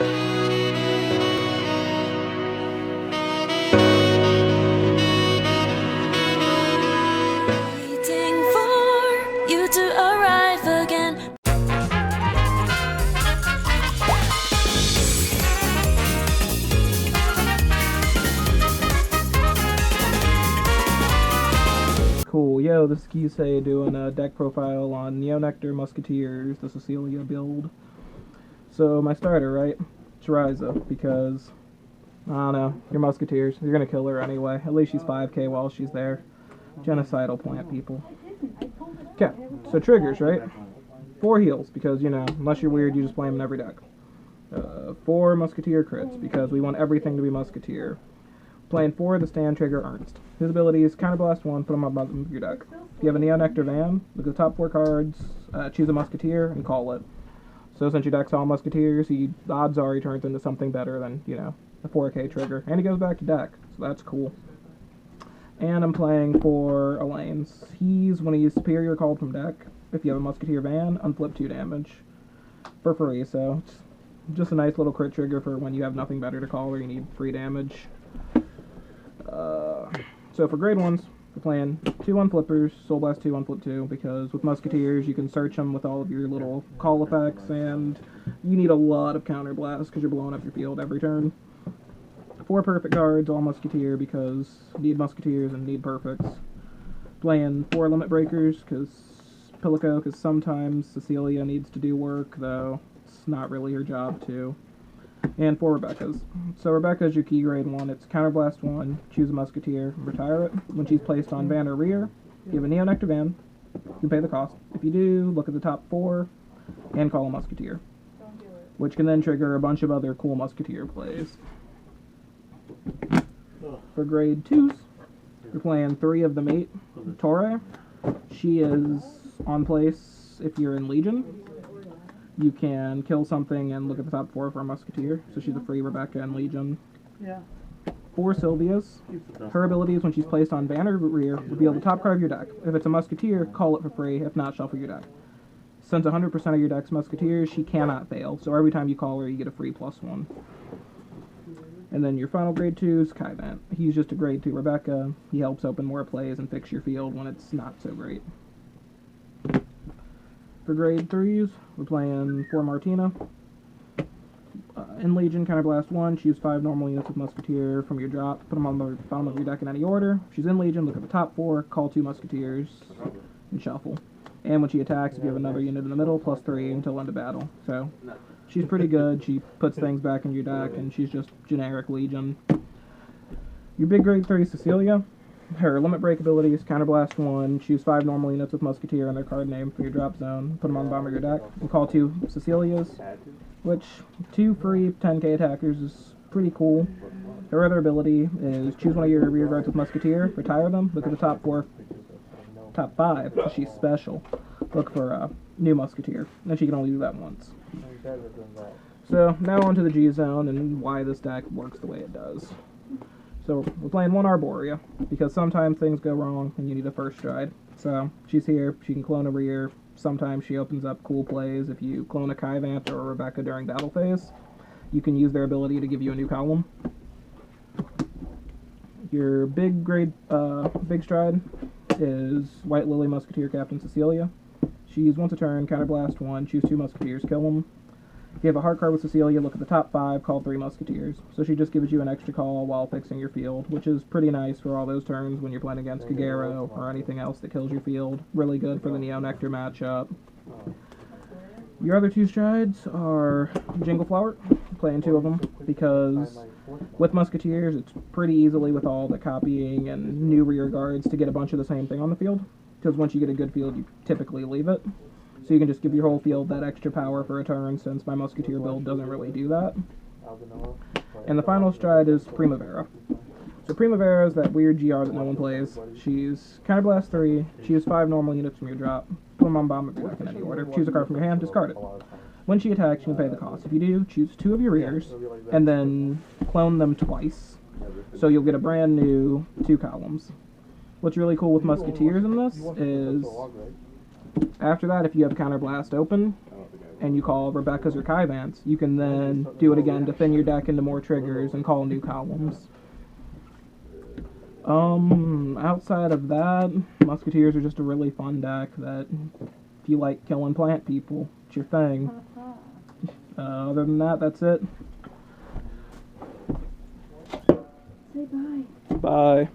Cool, yo, this is Kyuusei doing a deck profile on Nectar, Musketeers, the Cecillia build. So, my starter, right? It's Ryza, because, I don't know, you're Musketeers, you're gonna kill her anyway. At least she's 5k while she's there. Genocidal plant people. Okay, so triggers, right? 4 heals, because, you know, unless you're weird, you just play them in every deck. 4 Musketeer crits, because we want everything to be Musketeer. Playing 4 the stand trigger Ernst. His ability is Counterblast 1, put him on the bottom of your deck. If you have a Nectar Van, look at the top 4 cards, choose a Musketeer, and call it. So since your deck's all Musketeers, odds are he turns into something better than, you know, a 4k trigger. And he goes back to deck, so that's cool. And I'm playing 4 Elaine's. When he's superior called from deck, if you have a Musketeer Van, unflip 2 damage. For free, so it's just a nice little crit trigger for when you have nothing better to call or you need free damage. So for grade 1s, we're playing 2 unflippers, Soul Blast 2, unflip 2, because with Musketeers you can search them with all of your little call effects, and you need a lot of counterblast because you're blowing up your field every turn. 4 perfect cards, all Musketeer, because you need Musketeers and need perfects. Playing 4 limit breakers, because sometimes Cecillia needs to do work, though it's not really her job to. And 4 Rebecca's. So Rebecca's your key grade 1. It's Counterblast 1, choose a Musketeer, retire it. When she's placed on Van or rear, you have a Nectar Van, you can pay the cost. If you do, look at the top 4 and call a Musketeer, which can then trigger a bunch of other cool Musketeer plays. For grade 2s, you're playing 3 of the mate, Torre. She is on place if you're in Legion. You can kill something and look at the top 4 for a Musketeer, so she's a free Rebecca and Legion. 4 Sylvia's. Her abilities when she's placed on Van or rear, reveal the top card of your deck. If it's a Musketeer, call it for free, if not, shuffle your deck. Since 100% of your deck's Musketeers, she cannot fail, so every time you call her, you get a free +1. And then your final grade 2 is Kyvant. He's just a grade 2 Rebecca. He helps open more plays and fix your field when it's not so great. For grade 3s, we're playing 4 Martina. In Legion, Counterblast 1, choose 5 normal units of Musketeer from your drop, put them on the bottom of your deck in any order. If she's in Legion, look at the top 4, call 2 Musketeers, and shuffle. And when she attacks, if you have another unit in the middle, +3 until end of battle. So, she's pretty good, she puts things back in your deck, and she's just generic Legion. Your big grade 3 Cecillia. Her limit break ability is Counterblast 1, choose 5 normal units with Musketeer and their card name for your drop zone, put them on the bottom of your deck, and call 2 Cecillias, which 2 free 10k attackers is pretty cool. Her other ability is choose one of your rear guards with Musketeer, retire them, look at the top 5, she's special, look for a new Musketeer, and she can only do that once. So now on to the G zone and why this deck works the way it does. So we're playing 1 Arborea, because sometimes things go wrong and you need a first stride. So she's here, she can clone a rear, sometimes she opens up cool plays. If you clone a Kyvant or a Rebecca during battle phase, you can use their ability to give you a new column. Your big stride is White Lily Musketeer Captain Cecillia. She's once a turn, Counterblast 1, choose 2 Musketeers, kill them. If you have a heart card with Cecillia, look at the top 5, call 3 Musketeers. So she just gives you an extra call while fixing your field, which is pretty nice for all those turns when you're playing against Kagero or anything else that kills your field. Really good for the Nectar matchup. Your other 2 strides are Jingle Flower, playing 2 of them, because with Musketeers, it's pretty easily with all the copying and new rear guards to get a bunch of the same thing on the field, because once you get a good field, you typically leave it. So you can just give your whole field that extra power for a turn, since my Musketeer build doesn't really do that. And the final stride is Primavera. So Primavera is that weird GR that no one plays. She's Counterblast 3, choose 5 normal units from your drop, put them on bottom of your deck in any order, choose a card from your hand, discard it. When she attacks, you can pay the cost. If you do, choose 2 of your rears, and then clone them twice. So you'll get a brand new 2 columns. What's really cool with Musketeers in this is, after that, if you have Counterblast open, and you call Rebecca's or Kyvance, you can then do it again to thin your deck into more triggers and call new columns. Outside of that, Musketeers are just a really fun deck that, if you like killing plant people, it's your thing. Other than that, that's it. Say bye. Bye.